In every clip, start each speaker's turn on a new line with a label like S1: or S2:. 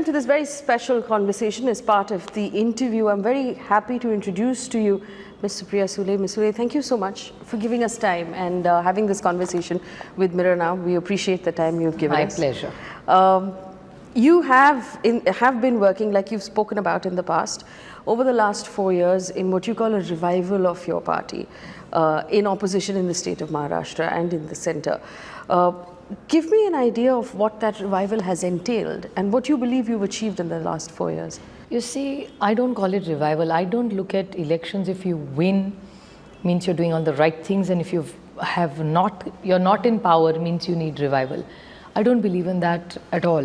S1: welcome to this very special conversation as part of the interview. I'm very happy to introduce to you Ms. Supriya Sule. Ms. Sule, thank you so much for giving us time and having this conversation with Mirror Now. We appreciate the time you've given us.
S2: My pleasure.
S1: You have been working, like you've spoken about in the past, over the last 4 years in what you call a revival of your party in opposition in the state of Maharashtra and in the centre. Give me an idea of what that revival has entailed and what you believe you've achieved in the last 4 years.
S2: You see, I don't call it revival. I don't look at elections. If you win, means you're doing all the right things, and if you're not in power, means you need revival. I don't believe in that at all.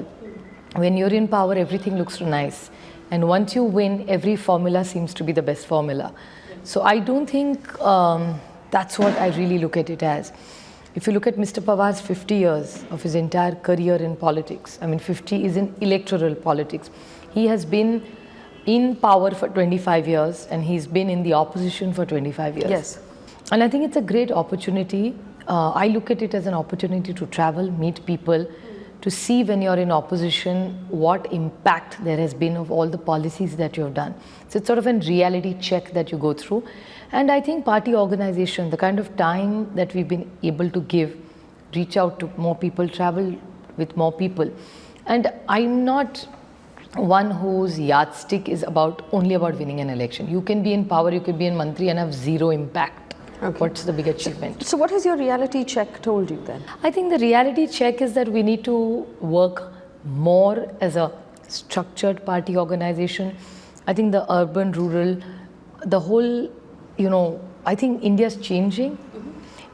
S2: When you're in power, everything looks nice, and once you win, every formula seems to be the best formula. So I don't think that's what I really look at it as. If you look at Mr. Pawar's 50 years of his entire career in politics, I mean 50 is in electoral politics. He has been in power for 25 years and he's been in the opposition for 25 years.
S1: Yes.
S2: And I think it's a great opportunity. I look at it as an opportunity to travel, meet people, to see when you're in opposition what impact there has been of all the policies that you have done. So it's sort of a reality check that you go through. And I think party organization, the kind of time that we've been able to give, reach out to more people, travel with more people. And I'm not one whose yardstick is only about winning an election. You can be in power, you could be in mantri and have zero impact. Okay. What's the big achievement?
S1: So what has your reality check told you then?
S2: I think the reality check is that we need to work more as a structured party organization. I think the urban, rural, the whole, I think India's changing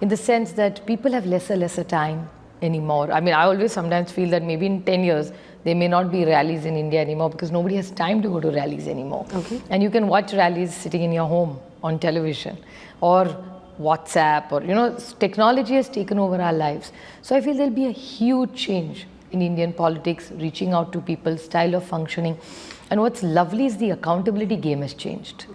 S2: in the sense that people have lesser time anymore. I mean, I always sometimes feel that maybe in 10 years, there may not be rallies in India anymore because nobody has time to go to rallies anymore.
S1: Okay.
S2: And you can watch rallies sitting in your home on television or WhatsApp or, technology has taken over our lives. So I feel there'll be a huge change in Indian politics, reaching out to people, style of functioning. And what's lovely is the accountability game has changed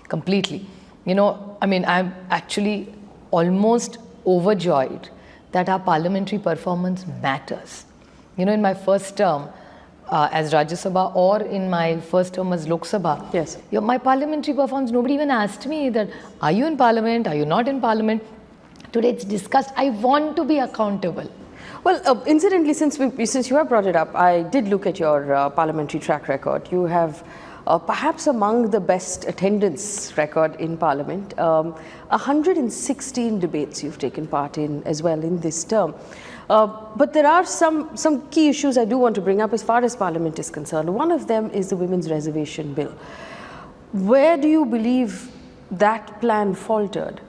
S2: completely. I'm actually almost overjoyed that our parliamentary performance matters. In my first term as Rajya Sabha or in my first term as Lok Sabha,
S1: yes,
S2: my parliamentary performance, nobody even asked me that, are you in parliament, are you not in parliament? Today it's discussed. I want to be accountable.
S1: Well, incidentally, since you have brought it up, I did look at your parliamentary track record. You have perhaps among the best attendance record in Parliament. 116 debates you've taken part in as well in this term. But there are some key issues I do want to bring up as far as Parliament is concerned. One of them is the Women's Reservation Bill. Where do you believe that plan faltered?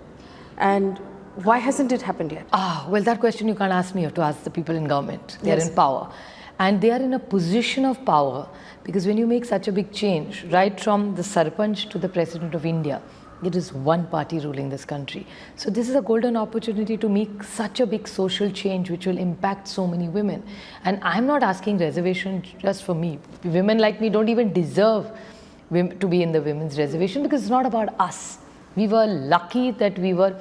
S1: And why hasn't it happened yet?
S2: Well, that question you can't ask me. You have to ask the people in government. They
S1: Yes.
S2: are in power. And they are in a position of power because when you make such a big change, right from the Sarpanch to the President of India, it is one party ruling this country. So this is a golden opportunity to make such a big social change which will impact so many women. And I'm not asking reservation just for me. Women like me don't even deserve to be in the women's reservation because it's not about us. We were lucky that we were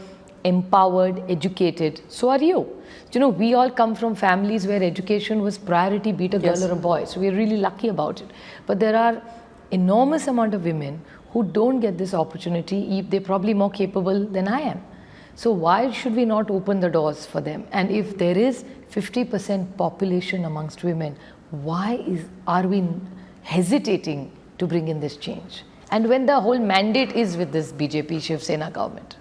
S2: empowered, educated. So are you. We all come from families where education was priority, be it a girl
S1: Yes.
S2: or a boy. So we're really lucky about it. But there are enormous amount of women who don't get this opportunity. They're probably more capable than I am. So why should we not open the doors for them? And if there is 50% population amongst women, why are we hesitating to bring in this change? And when the whole mandate is with this BJP Shiv Sena government.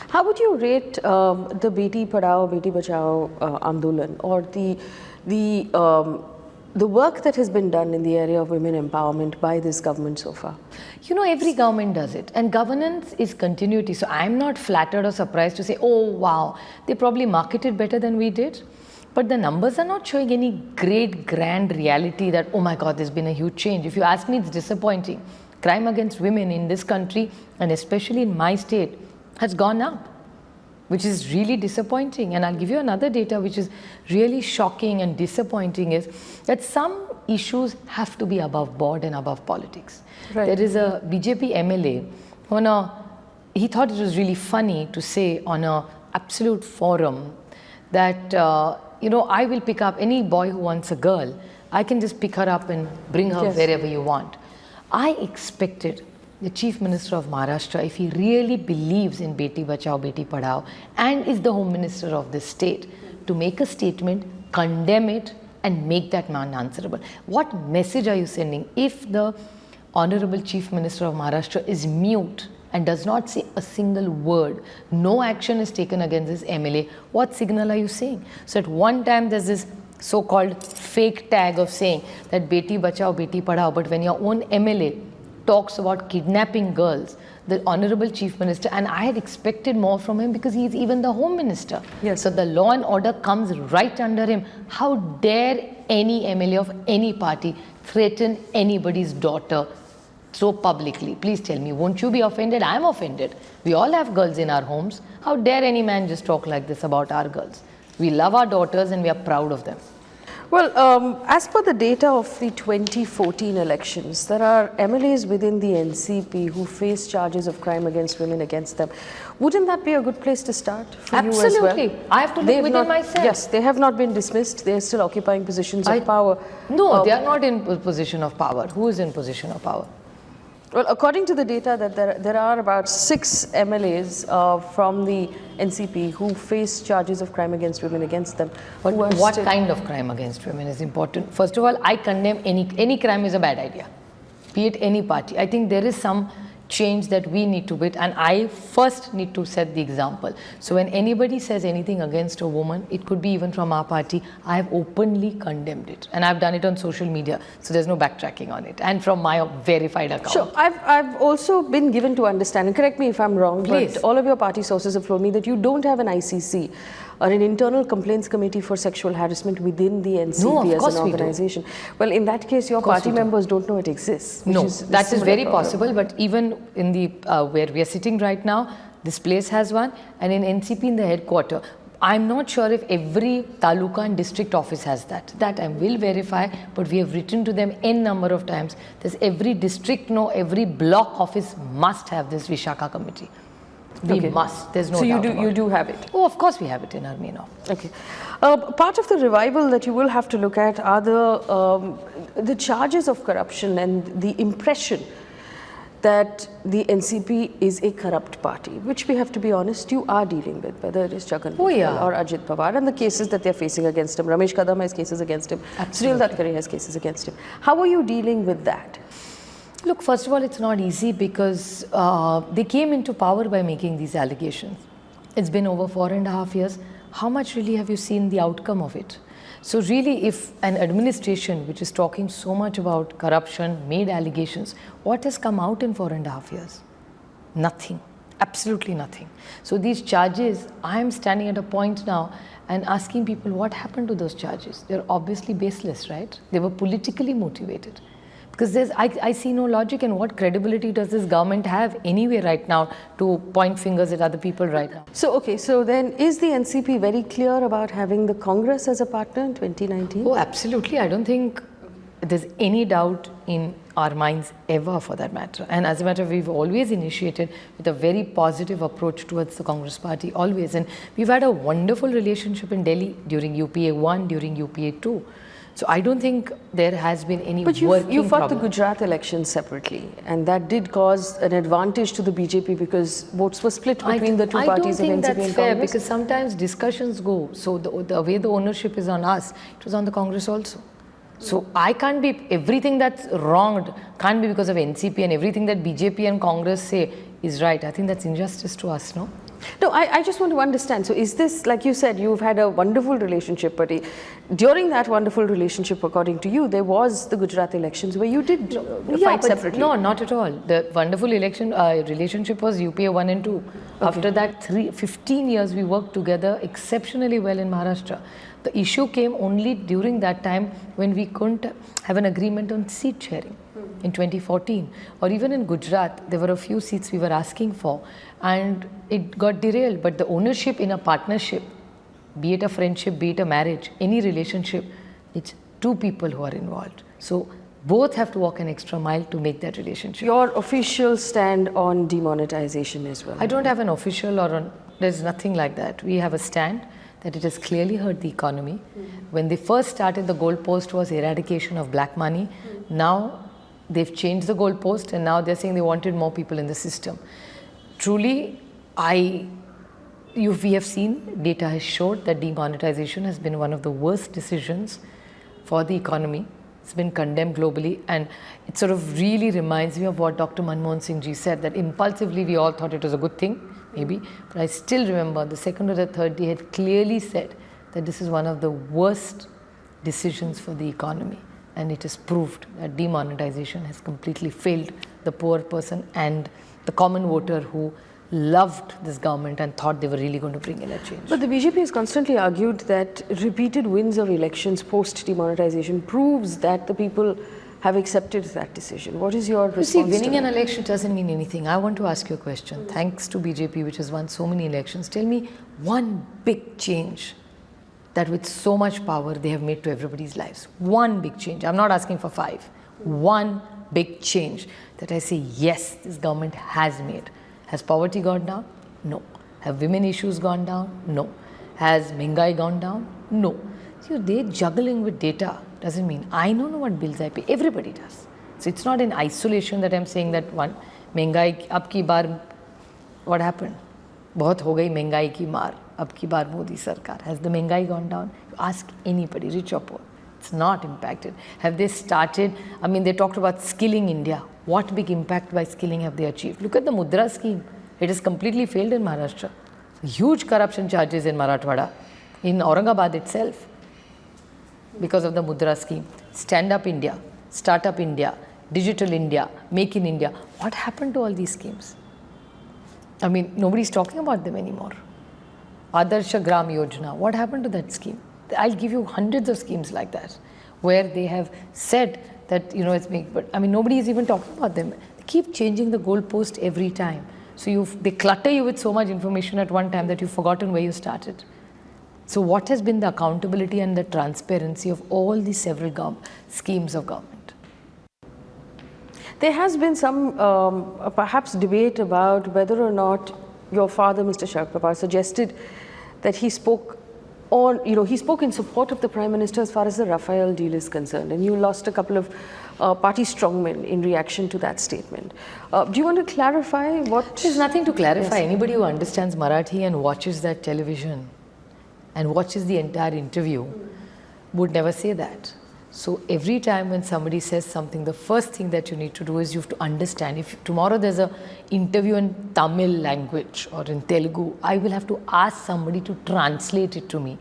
S1: How would you rate the Beti Padhao, Beti Bachao Andolan, or the work that has been done in the area of women empowerment by this government so far?
S2: Every government does it, and governance is continuity. So I'm not flattered or surprised to say, oh wow, they probably marketed better than we did. But the numbers are not showing any great grand reality that, oh my God, there's been a huge change. If you ask me, it's disappointing. Crime against women in this country, and especially in my state, has gone up, which is really disappointing. And I'll give you another data which is really shocking and disappointing is that some issues have to be above board and above politics.
S1: Right.
S2: There is a BJP MLA he thought it was really funny to say on a absolute forum that, I will pick up any boy who wants a girl, I can just pick her up and bring her
S1: Yes.
S2: wherever you want. I expected the Chief Minister of Maharashtra, if he really believes in Beti Bachao, Beti Padhao, and is the Home Minister of this state, to make a statement, condemn it, and make that man answerable. What message are you sending? If the Honorable Chief Minister of Maharashtra is mute and does not say a single word, no action is taken against this MLA, what signal are you saying? So at one time there's this so-called fake tag of saying that Beti Bachao, Beti Padhao, but when your own MLA talks about kidnapping girls, the Honorable Chief Minister, and I had expected more from him because he is even the Home Minister.
S1: Yes.
S2: So the law and order comes right under him. How dare any MLA of any party threaten anybody's daughter so publicly? Please tell me, won't you be offended? I am offended. We all have girls in our homes. How dare any man just talk like this about our girls? We love our daughters and we are proud of them.
S1: Well, as per the data of the 2014 elections, there are MLAs within the NCP who face charges of crime against women against them. Wouldn't that be a good place to start for you as well?
S2: Absolutely. I have to look within myself.
S1: Yes, they have not been dismissed. They are still occupying positions of power.
S2: No, they are not in position of power. Who is in position of power?
S1: Well, according to the data, that there are about 6 MLAs from the NCP who face charges of crime against women against them.
S2: But what kind of crime against women is important? First of all, I condemn any crime is a bad idea, be it any party. I think there is some change that we need to bid, and I first need to set the example. So when anybody says anything against a woman, it could be even from our party, I have openly condemned it, and I've done it on social media, so there's no backtracking on it, and from my verified account.
S1: Sure, I've also been given to understand, and correct me if I'm wrong,
S2: Please.
S1: but all of your party sources have told me that you don't have an ICC or an internal complaints committee for sexual harassment within the NCP
S2: No, of
S1: as
S2: course
S1: an
S2: we do.
S1: organization. Well, in that case, your
S2: course
S1: party
S2: we do.
S1: members don't know it exists.
S2: No,
S1: This
S2: that is
S1: a
S2: very
S1: problem.
S2: possible, but even in the where we are sitting right now, this place has one, and in NCP in the headquarter, I'm not sure if every taluka and district office has that. That I will verify, but we have written to them n number of times. There's every district, no, every block office must have this Vishaka committee. We
S1: Okay.
S2: must. There's no
S1: So
S2: doubt
S1: you do have it.
S2: Oh, of course we have it in our main office.
S1: Okay. Part of the revival that you will have to look at are the charges of corruption and the impression that the NCP is a corrupt party, which we have to be honest, you are dealing with, whether it is Jagan
S2: Oh, yeah.
S1: or Ajit Pawar, and the cases that they're facing against him. Ramesh Kadam has cases against him. Sunil Tatkare has cases against him. How are you dealing with that?
S2: Look, first of all, it's not easy because they came into power by making these allegations. It's been over 4.5 years. How much really have you seen the outcome of it? So really, if an administration which is talking so much about corruption made allegations, what has come out in 4.5 years? Nothing. Absolutely nothing. So these charges, I am standing at a point now and asking people what happened to those charges. They're obviously baseless, right? They were politically motivated. Because I see no logic, and what credibility does this government have anyway right now to point fingers at other people right now?
S1: So, okay, so then is the NCP very clear about having the Congress as a partner in 2019?
S2: Oh, absolutely. I don't think there's any doubt in our minds ever for that matter. And as a matter of fact, we've always initiated with a very positive approach towards the Congress party, always. And we've had a wonderful relationship in Delhi during UPA 1, during UPA 2. So I don't think there has been any
S1: But you fought
S2: problem.
S1: the Gujarat election separately, and that did cause an advantage to the BJP because votes were split between the two parties of NCP
S2: I don't think
S1: and
S2: that's fair
S1: Congress.
S2: because sometimes discussions go. So the way the ownership is on us, it was on the Congress also. So I can't be, everything that's wronged can't be because of NCP, and everything that BJP and Congress say is right. I think that's injustice to us, no?
S1: No, I just want to understand. So is this, like you said, you've had a wonderful relationship, but during that wonderful relationship, according to you, there was the Gujarat elections where you did fight
S2: but
S1: separately.
S2: No, not at all. The wonderful relationship was UPA 1 and 2. Okay. After that, 15 years we worked together exceptionally well in Maharashtra. The issue came only during that time when we couldn't have an agreement on seat sharing in 2014. Or even in Gujarat, there were a few seats we were asking for and it got derailed. But the ownership in a partnership, be it a friendship, be it a marriage, any relationship, it's two people who are involved. So both have to walk an extra mile to make that relationship.
S1: Your official stand on demonetization as well.
S2: I don't have an official or there's nothing like that. We have a stand that it has clearly hurt the economy. When they first started, the goalpost was eradication of black money. Now they've changed the goalpost and now they're saying they wanted more people in the system. Truly, we have seen, data has showed that demonetization has been one of the worst decisions for the economy. It's been condemned globally, and it sort of really reminds me of what Dr. Manmohan Singh ji said, that impulsively we all thought it was a good thing, maybe, but I still remember the second or the third day had clearly said that this is one of the worst decisions for the economy, and it is proved that demonetization has completely failed the poor person and the common voter who loved this government and thought they were really going to bring in a change.
S1: But the BJP has constantly argued that repeated wins of elections post demonetization proves that the people have accepted that decision. What is your response?
S2: You see, winning an election doesn't mean anything. I want to ask you a question. Thanks to BJP, which has won so many elections, tell me one big change that with so much power they have made to everybody's lives. One big change. I'm not asking for 5. One big change that I say, yes, this government has made. Has poverty gone down? No. Have women issues gone down? No. Has Mengai gone down? No. See, they're juggling with data. Doesn't mean I don't know what bills I pay. Everybody does. So it's not in isolation that I'm saying that one Mengai, ab ki baar, what happened? Bahut ho gayi Mengai ki maar. Ab ki baar Modi Sarkar. Has the Mengai gone down? You ask anybody, rich or poor. It's not impacted. Have they started? I mean, they talked about skilling India. What big impact by skilling have they achieved? Look at the Mudra scheme. It has completely failed in Maharashtra. Huge corruption charges in Marathwada, in Aurangabad itself, because of the Mudra scheme. Stand Up India, Start Up India, Digital India, Make in India. What happened to all these schemes? I mean, nobody's talking about them anymore. Adarsha Gram Yojana. What happened to that scheme? I'll give you hundreds of schemes like that, where they have said that, you know, it's big, but I mean, nobody is even talking about them. They keep changing the goalpost every time. So they clutter you with so much information at one time that you've forgotten where you started. So what has been the accountability and the transparency of all these several schemes of government?
S1: There has been some perhaps debate about whether or not your father, Mr. Sharad Pawar, suggested that he spoke he spoke in support of the Prime Minister as far as the Rafale deal is concerned, and you lost a couple of party strongmen in reaction to that statement. Do you want to clarify what?
S2: There's nothing to clarify. Yes. Anybody who understands Marathi and watches that television and watches the entire interview would never say that. So every time when somebody says something, the first thing that you need to do is you have to understand. If tomorrow there's an interview in Tamil language or in Telugu, I will have to ask somebody to translate it to me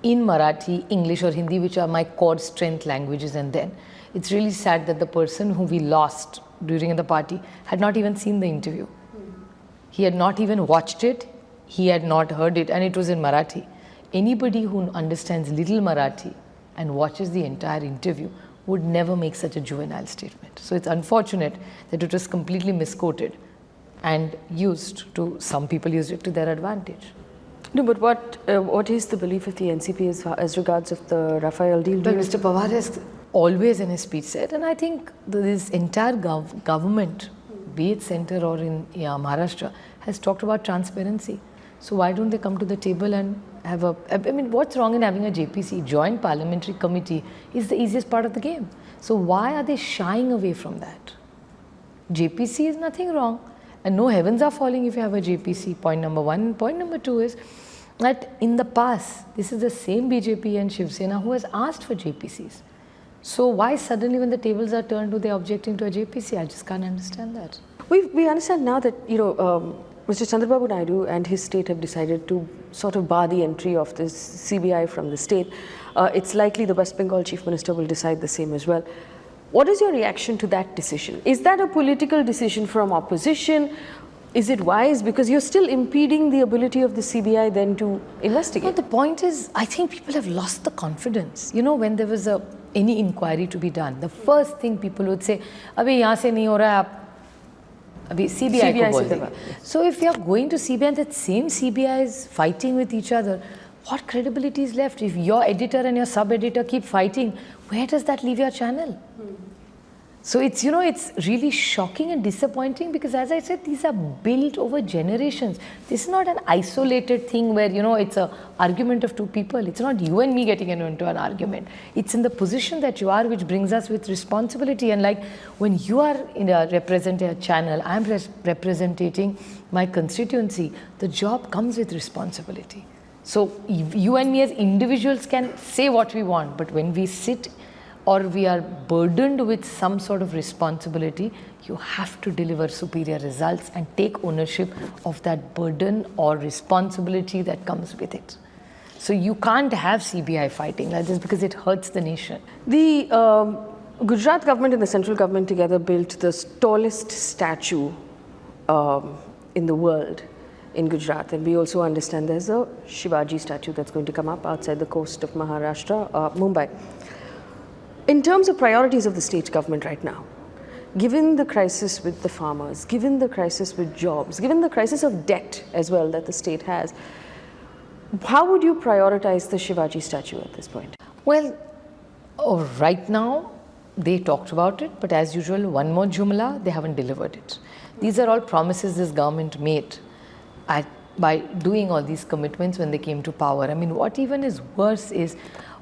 S2: in Marathi, English or Hindi, which are my core strength languages. And then it's really sad that the person who we lost during the party had not even seen the interview. He had not even watched it. He had not heard it, and it was in Marathi. Anybody who understands little Marathi and watches the entire interview would never make such a juvenile statement. So it's unfortunate that it was completely misquoted and some people used it to their advantage.
S1: No, but what is the belief of the NCP as regards of the Rafale deal?
S2: Well, Mr. Pawar has always in his speech said, and I think this entire government, be it center or in Maharashtra, has talked about transparency. So why don't they come to the table and have I mean, what's wrong in having a JPC, Joint Parliamentary Committee, is the easiest part of the game. So why are they shying away from that? JPC is nothing wrong, and no heavens are falling if you have a JPC, point number 1. Point number 2 is that in the past, this is the same BJP and Shiv Sena who has asked for JPCs. So why suddenly when the tables are turned, do they objecting to a JPC? I just can't understand that.
S1: We understand now that, Mr. Chandrababu Naidu and his state have decided to sort of bar the entry of this CBI from the state. It's likely the West Bengal Chief Minister will decide the same as well. What is your reaction to that decision? Is that a political decision from opposition? Is it wise? Because you're still impeding the ability of the CBI then to investigate.
S2: No, the point is, I think people have lost the confidence. You know, when there was any inquiry to be done, the first thing people would say, "Abhi yahan se nahi ho raha hai, abhi CBI ko bol denge." So if you are going to CBI and that same CBI is fighting with each other, what credibility is left? If your editor and your sub-editor keep fighting, where does that leave your channel? So it's, it's really shocking and disappointing because, as I said, these are built over generations. This is not an isolated thing where, it's an argument of two people. It's not you and me getting into an argument. It's in the position that you are which brings us with responsibility. And like when you are representing a channel, I'm representing my constituency, the job comes with responsibility. So you and me as individuals can say what we want, but when we sit or we are burdened with some sort of responsibility, you have to deliver superior results and take ownership of that burden or responsibility that comes with it. So you can't have CBI fighting like this because it hurts the nation.
S1: The Gujarat government and the central government together built the tallest statue in the world in Gujarat, and we also understand there's a Shivaji statue that's going to come up outside the coast of Maharashtra, Mumbai. In terms of priorities of the state government right now, given the crisis with the farmers, given the crisis with jobs, given the crisis of debt as well that the state has, how would you prioritize the Shivaji statue at this point?
S2: Well, right now they talked about it, but as usual, one more jumla, they haven't delivered it. These are all promises this government made by doing all these commitments when they came to power. I mean, what even is worse is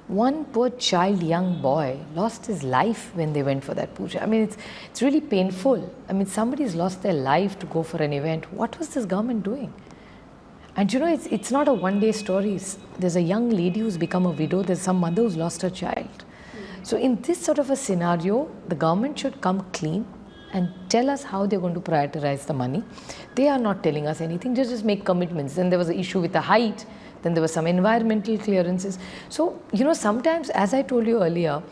S2: one poor child, young boy, lost his life when they went for that puja. I mean, it's really painful. I mean, somebody's lost their life to go for an event. What was this government doing? And it's not a one-day story. There's a young lady who's become a widow. There's some mother who's lost her child. So in this sort of a scenario, the government should come clean and tell us how they're going to prioritize the money. They are not telling us anything, just make commitments. Then there was an issue with the height. Then there were some environmental clearances. So, sometimes, as I told you earlier,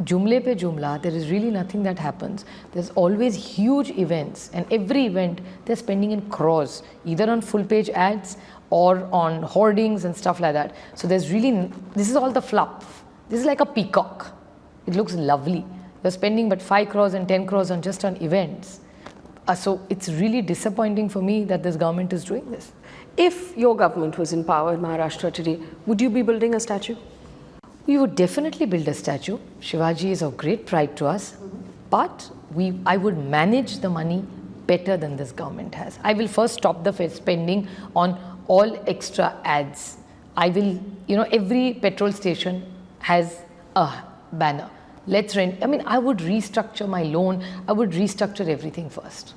S2: jumle pe jumla, there is really nothing that happens. There's always huge events, and every event they're spending in crores, either on full page ads or on hoardings and stuff like that. So this is all the fluff. This is like a peacock. It looks lovely. You're spending but 5 crores and 10 crores on just on events. So it's really disappointing for me that this government is doing this.
S1: If your government was in power in Maharashtra today, would you be building a statue?
S2: We would definitely build a statue. Shivaji is of great pride to us, but I would manage the money better than this government has. I will first stop the spending on all extra ads. I will, every petrol station has a banner. Let's rent. I mean, I would restructure my loan. I would restructure everything first.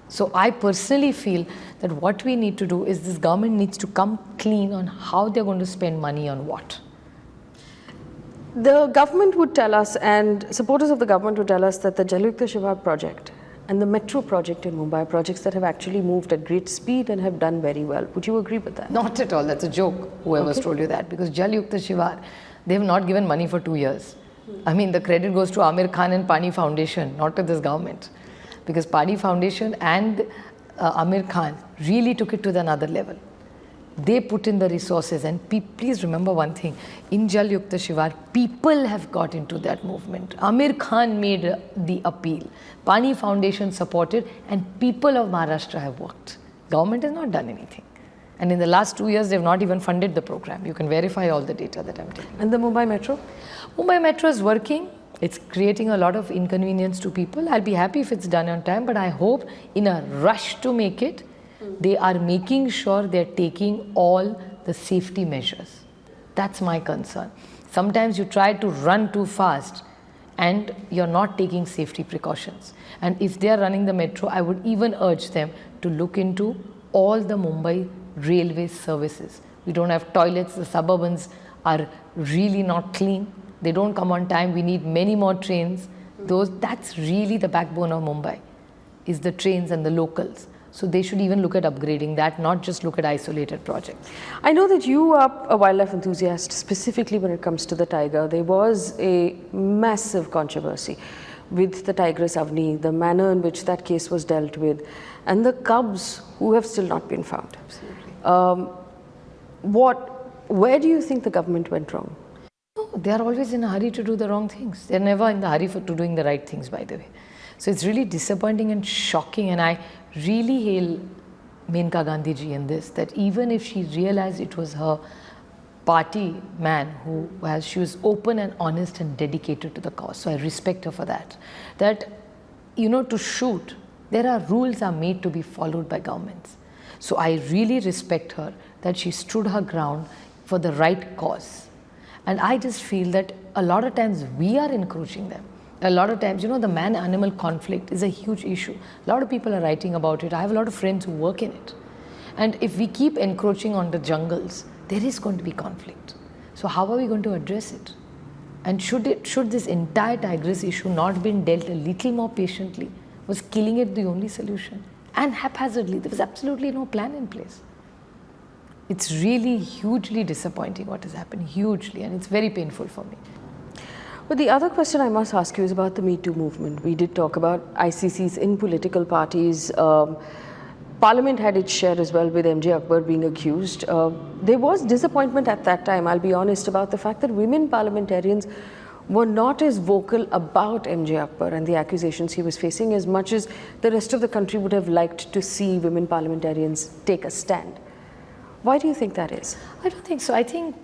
S2: So I personally feel that what we need to do is this government needs to come clean on how they're going to spend money on what.
S1: The government would tell us, and supporters of the government would tell us, that the Jalyukta Shiva project and the metro project in Mumbai are projects that have actually moved at great speed and have done very well. Would you agree with that?
S2: Not at all. That's a joke, whoever's told you that. Because Jalyukta Shiva, they have not given money for 2 years. I mean, the credit goes to Amir Khan and Pani Foundation, not to this government. Because Pani Foundation and Amir Khan really took it to another level. They put in the resources, and please remember one thing, in Jalyukta Shiva, people have got into that movement. Amir Khan made the appeal. Pani Foundation supported, and people of Maharashtra have worked. Government has not done anything. And in the last 2 years, they've not even funded the program. You can verify all the data that I'm telling you.
S1: And the Mumbai Metro?
S2: Mumbai Metro is working. It's creating a lot of inconvenience to people. I'll be happy if it's done on time, but I hope in a rush to make it, they are making sure they're taking all the safety measures. That's my concern. Sometimes you try to run too fast and you're not taking safety precautions. And if they're running the metro, I would even urge them to look into all the Mumbai railway services. We don't have toilets, the suburbans are really not clean. They don't come on time. We need many more trains. That's really the backbone of Mumbai, is the trains and the locals. So they should even look at upgrading that, not just look at isolated projects.
S1: I know that you are a wildlife enthusiast, specifically when it comes to the tiger. There was a massive controversy with the tigress Avni, the manner in which that case was dealt with, and the cubs who have still not been found. Absolutely. Where do you think the government went wrong?
S2: They are always in a hurry to do the wrong things. They're never in the hurry to doing the right things, by the way. So it's really disappointing and shocking, and I really hail Menka Gandhi ji in this, that even if she realized it was her party man she was open and honest and dedicated to the cause. So I respect her for that. That, to shoot, there are rules are made to be followed by governments. So I really respect her that she stood her ground for the right cause. And I just feel that a lot of times we are encroaching them. A lot of times, the man-animal conflict is a huge issue. A lot of people are writing about it. I have a lot of friends who work in it. And if we keep encroaching on the jungles, there is going to be conflict. So how are we going to address it? And should this entire tigress issue not been dealt a little more patiently? Was killing it the only solution? And haphazardly, there was absolutely no plan in place. It's really hugely disappointing what has happened, hugely, and it's very painful for me.
S1: But the other question I must ask you is about the Me Too movement. We did talk about ICCs in political parties. Parliament had its share as well, with MJ Akbar being accused. There was disappointment at that time, I'll be honest, about the fact that women parliamentarians were not as vocal about MJ Akbar and the accusations he was facing as much as the rest of the country would have liked to see women parliamentarians take a stand. Why do you think that is?
S2: I don't think so. I think,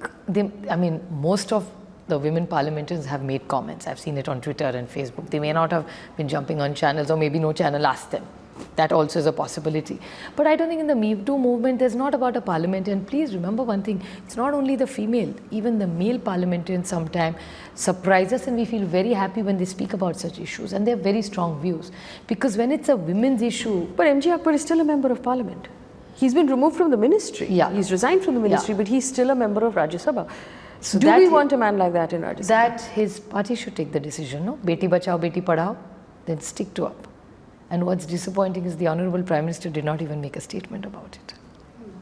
S2: most of the women parliamentarians have made comments. I've seen it on Twitter and Facebook. They may not have been jumping on channels, or maybe no channel asked them. That also is a possibility. But I don't think in the Me Too movement, there's not about a parliamentarian. Please remember one thing, it's not only the female, even the male parliamentarians sometimes surprise us, and we feel very happy when they speak about such issues, and they have very strong views. Because when it's a women's issue...
S1: But MJ Akbar is still a member of parliament. He's been removed from the ministry.
S2: Yeah.
S1: He's resigned from the ministry,
S2: Yeah.
S1: but he's still a member of Rajya Sabha.
S2: So
S1: do we want a man like that in Rajya Sabha?
S2: That his party should take the decision, no? Beti bachao, beti padhao, then stick to it. And what's disappointing is the Honorable Prime Minister did not even make a statement about it.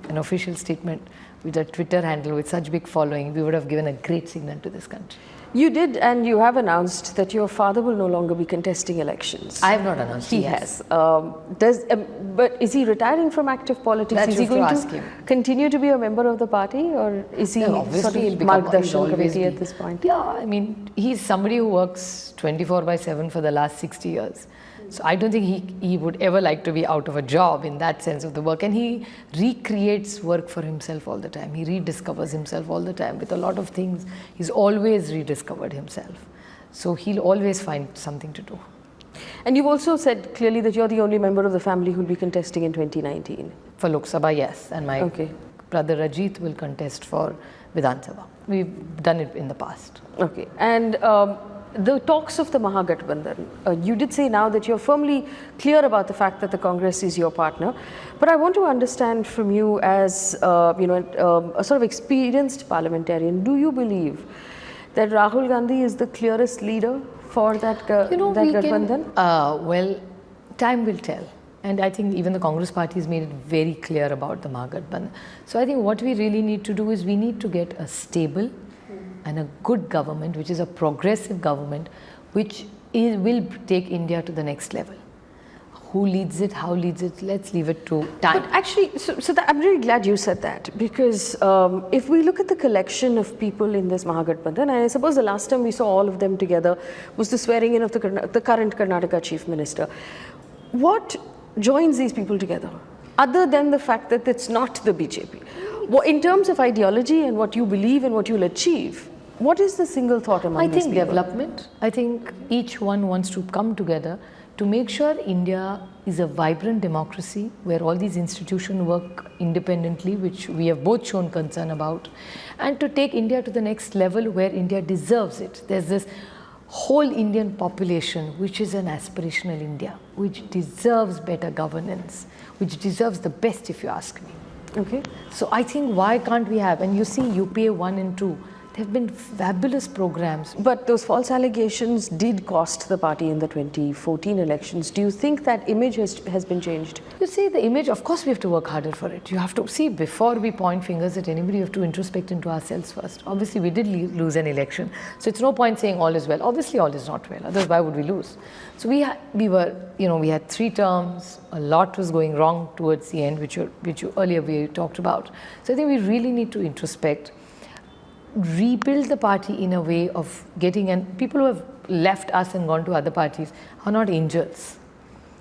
S2: An official statement with a Twitter handle with such big following, we would have given a great signal to this country.
S1: You did, and you have announced that your father will no longer be contesting elections.
S2: I have not announced.
S1: He has. But is he retiring from active politics?
S2: That
S1: is he
S2: you have
S1: going
S2: to
S1: to
S2: ask him.
S1: continue to be a member of the party, or is he
S2: Obviously he'll
S1: sort of
S2: become,
S1: Margdarshan committee at this point?
S2: Yeah, he's somebody who works 24/7 for the last 60 years. So I don't think he would ever like to be out of a job in that sense of the work. And he recreates work for himself all the time. He rediscovers himself all the time. With a lot of things, he's always rediscovered himself. So he'll always find something to do.
S1: And you've also said clearly that you're the only member of the family who'll be contesting in 2019.
S2: For Lok Sabha, yes. And my brother Rajit will contest for Vidhan Sabha. We've done it in the past.
S1: Okay. And the talks of the Mahagathbandhan, you did say now that you're firmly clear about the fact that the Congress is your partner. But I want to understand from you as a sort of experienced parliamentarian, do you believe that Rahul Gandhi is the clearest leader for that Gathbandhan?
S2: Well, time will tell. And I think even the Congress party has made it very clear about the Mahagathbandhan. So I think what we really need to do is we need to get a stable and a good government, which is a progressive government, which will take India to the next level. Who leads it, how leads it, let's leave it to time.
S1: But actually, I'm really glad you said that, because if we look at the collection of people in this Mahagathbandhan, and I suppose the last time we saw all of them together was the swearing in of the current Karnataka Chief Minister. What joins these people together, other than the fact that it's not the BJP? In terms of ideology and what you believe and what you'll achieve, what is the single thought among these people?
S2: I think development. I think each one wants to come together to make sure India is a vibrant democracy where all these institutions work independently, which we have both shown concern about, and to take India to the next level where India deserves it. There's this whole Indian population which is an aspirational India, which deserves better governance, which deserves the best, if you ask me.
S1: Okay.
S2: So I think why can't we have, and you see UPA 1 and 2, there have been fabulous programs.
S1: But those false allegations did cost the party in the 2014 elections. Do you think that image has been changed?
S2: You see, the image, of course we have to work harder for it. You have to see, before we point fingers at anybody, you have to introspect into ourselves first. Obviously we did lose an election, so it's no point saying all is well. Obviously all is not well, otherwise why would we lose? So we had 3 terms, a lot was going wrong towards the end, which you earlier we talked about. So I think we really need to introspect, rebuild the party in a way of getting, and people who have left us and gone to other parties are not angels.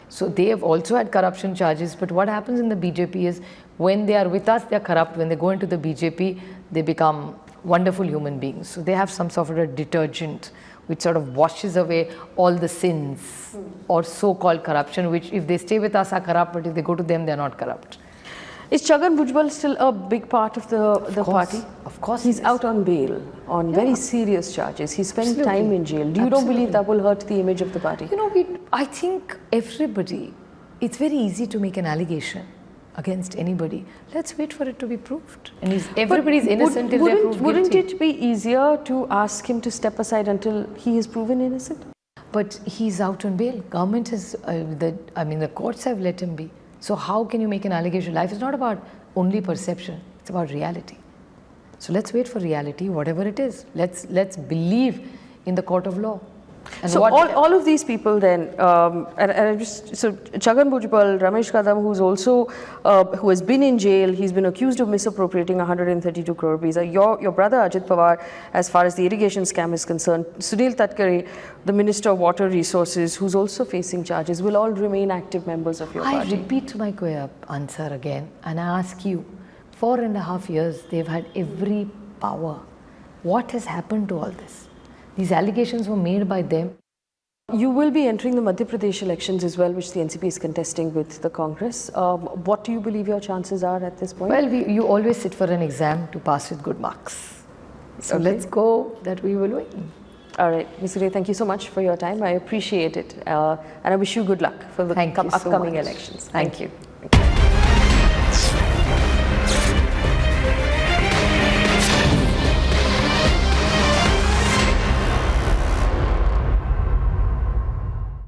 S2: So they have also had corruption charges, but what happens in the BJP is when they are with us, they are corrupt. When they go into the BJP, they become wonderful human beings. So they have some sort of a detergent which sort of washes away all the sins or so-called corruption, which if they stay with us are corrupt, but if they go to them, they're not corrupt.
S1: Is Chhagan Bhujbal still a big part of the party?
S2: Of course.
S1: He's out on bail on very serious charges. He spent time in jail. Do you don't believe that will hurt the image of the party?
S2: You know, I think everybody, it's very easy to make an allegation against anybody. Let's wait for it to be proved. And everybody's innocent if they're proved guilty.
S1: Wouldn't it be easier to ask him to step aside until he is proven innocent?
S2: But he's out on bail. Government has, the courts have let him be. So how can you make an allegation? Life is not about only perception. It's about reality. So let's wait for reality, whatever it is. Let's believe in the court of law. And
S1: so all of these people then, so Chhagan Bhujbal, Ramesh Kadam, who's also, who has been in jail, he's been accused of misappropriating 132 crore rupees. Your brother Ajit Pawar, as far as the irrigation scam is concerned, Sunil Tatkare, the Minister of Water Resources, who's also facing charges, will all remain active members of your party.
S2: I repeat my answer again, and I ask you, 4.5 years, they've had every power. What has happened to all this? These allegations were made by them.
S1: You will be entering the Madhya Pradesh elections as well, which the NCP is contesting with the Congress. What do you believe your chances are at this point?
S2: Well, you always sit for an exam to pass with good marks. So let's go that we will win.
S1: All right, Ms. Sule, thank you so much for your time. I appreciate it. And I wish you good luck for the upcoming elections.
S2: Thank you.